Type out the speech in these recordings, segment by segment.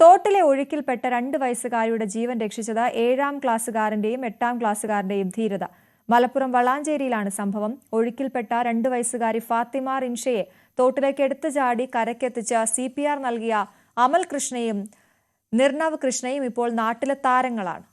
തോട്ടിലെ ഒഴുക്കിൽപ്പെട്ട 2 വയസ്സുകാരിയുടെ ജീവൻ രക്ഷിച്ചത് 7ാം ക്ലാസ്സുകാരന്റെയും 8ാം ക്ലാസ്സുകാരന്റെയും ധീരത. മലപ്പുറം വളാഞ്ചേരിയിലാണ് സംഭവം. ഒഴുക്കിൽപ്പെട്ട 2 വയസ്സുകാരി ഫാത്തിമ റിൻഷയെ തോട്ടിലേക്ക് എടുത്തു ചാടി കരക്കെത്തിച്ച CPR നൽകിയ അമൽ കൃഷ്ണയും നിർണവ് കൃഷ്ണയും ഇപ്പോൾ നാട്ടിലെ താരങ്ങളാണ്.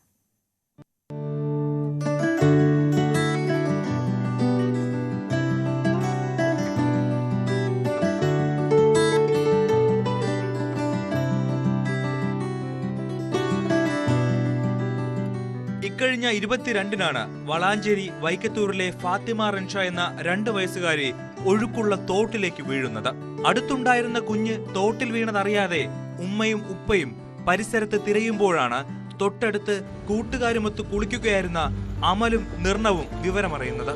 ഇക്കഴിഞ്ഞ 22-നാണ് വളാഞ്ചേരി വൈക്കത്തൂരിലെ ഫാത്തിമ റിൻഷ എന്ന 2 വയസ്സുകാരി ഒഴുക്കുള്ള തോട്ടിലേക്ക് വീഴുന്നത്. അടുത്തുണ്ടായിരുന്ന കുഞ്ഞ് തോട്ടിൽ വീണതറിയാതെ ഉമ്മയും ഉപ്പയും പരിസരത്ത് തിരയുമ്പോഴാണ് തൊട്ടടുത്ത് കൂട്ടുകാരുമൊത്ത് കുളിക്കുകയായിരുന്ന അമലും നിർണവും വിവരമറിയുന്നത്.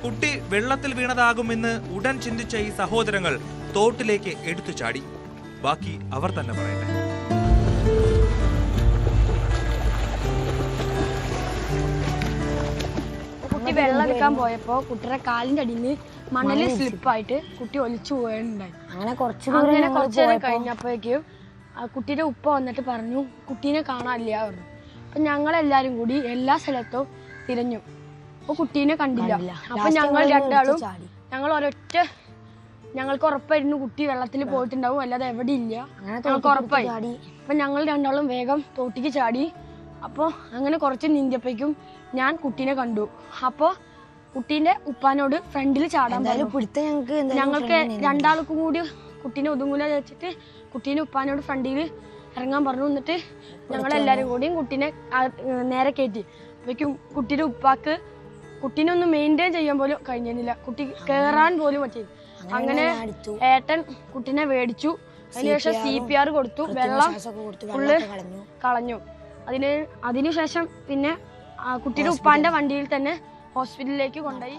കുട്ടി വെള്ളത്തിൽ വീണതാകുമെന്ന് ഉടൻ ചിന്തിച്ച ഈ സഹോദരങ്ങൾ തോട്ടിലേക്ക് എടുത്തു ചാടി. ബാക്കി അവർ തന്നെ പറയട്ടെ. കുട്ടി വെള്ളം എടുക്കാൻ പോയപ്പോ കുട്ടിയുടെ കാലിന്റെ അടിയിൽ നിന്ന് മണലിൽ സ്ലിപ്പായിട്ട് കുട്ടി ഒലിച്ചു പോയിട്ടുണ്ടായി. അങ്ങനെ കുറച്ചു നേരം കഴിഞ്ഞപ്പോഴേക്കും കുട്ടിയുടെ ഉപ്പ വന്നിട്ട് പറഞ്ഞു കുട്ടീനെ കാണാനില്ല പറഞ്ഞു. അപ്പൊ ഞങ്ങളെല്ലാരും കൂടി എല്ലാ സ്ഥലത്തും തിരഞ്ഞു. അപ്പൊ കുട്ടീനെ കണ്ടില്ല. അപ്പൊ ഞങ്ങൾ രണ്ടാളും ഞങ്ങൾക്ക് ഉറപ്പായിരുന്നു കുട്ടി വെള്ളത്തിൽ പോയിട്ടുണ്ടാവും, അല്ലാതെ എവിടെ ഇല്ല, ഞങ്ങൾക്ക് ഉറപ്പായി. അപ്പൊ ഞങ്ങൾ രണ്ടാളും വേഗം തോട്ടിക്ക് ചാടി. അപ്പോൾ അങ്ങനെ കുറച്ച് നീന്തിയപ്പോഴേക്കും ഞാൻ കുട്ടീനെ കണ്ടു. അപ്പോൾ കുട്ടീൻ്റെ ഉപ്പാനോട് ഫ്രണ്ടിൽ ചാടാൻ ഞങ്ങൾക്ക് രണ്ടാൾക്കും കൂടി കുട്ടീനെ ഒതുങ്ങൂല വെച്ചിട്ട് കുട്ടീനെ ഉപ്പാനോട് ഫ്രണ്ടിൽ ഇറങ്ങാൻ പറഞ്ഞു. എന്നിട്ട് ഞങ്ങളെല്ലാവരും കൂടിയും കുട്ടീനെ നേരെ കയറ്റി. അപ്പോഴേക്കും കുട്ടീൻ്റെ ഉപ്പാക്ക് കുട്ടീനെ ഒന്ന് മെയിൻറ്റെയിൻ ചെയ്യാൻ പോലും കഴിഞ്ഞില്ല, കുട്ടി കയറാൻ പോലും പറ്റിയില്ല. അങ്ങനെ ഏട്ടൻ കുട്ടീനെ മേടിച്ചു. അതിനുശേഷം CPR കൊടുത്തു, വെള്ളം ഫുള്ള് കളഞ്ഞു. അതിനുശേഷം പിന്നെ കുട്ടിയുടെ ഉപ്പാന്റെ വണ്ടിയിൽ തന്നെ ഹോസ്പിറ്റലിലേക്ക് കൊണ്ടുപോയി.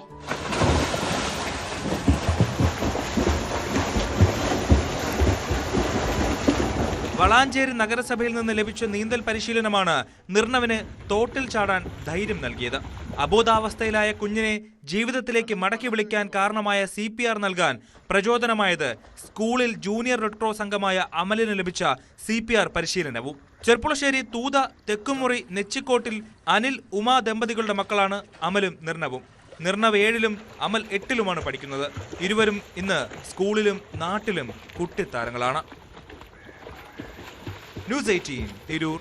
വളാഞ്ചേരി നഗരസഭയിൽ നിന്ന് ലഭിച്ച നീന്തൽ പരിശീലനമാണ് നിർണവിന് തോട്ടിൽ ചാടാൻ ധൈര്യം നൽകിയത്. അബോധാവസ്ഥയിലായ കുഞ്ഞിനെ ജീവിതത്തിലേക്ക് മടക്കി വിളിക്കാൻ കാരണമായ CPR നൽകാൻ പ്രചോദനമായത് സ്കൂളിൽ ജൂനിയർ റെഡ് ക്രോസ് അംഗമായ അമലിന് ലഭിച്ച CPR പരിശീലനവും. ചെർപ്പുളശ്ശേരി തൂത തെക്കുമുറി നെച്ചിക്കോട്ടിൽ അനിൽ ഉമാ ദമ്പതികളുടെ മക്കളാണ് അമലും നിർണവും. നിർണവ് 7-ലും അമൽ 8-ലുമാണ് പഠിക്കുന്നത്. ഇരുവരും ഇന്ന് സ്കൂളിലും നാട്ടിലും കുട്ടിത്താരങ്ങളാണ്. News 18 തിരൂർ.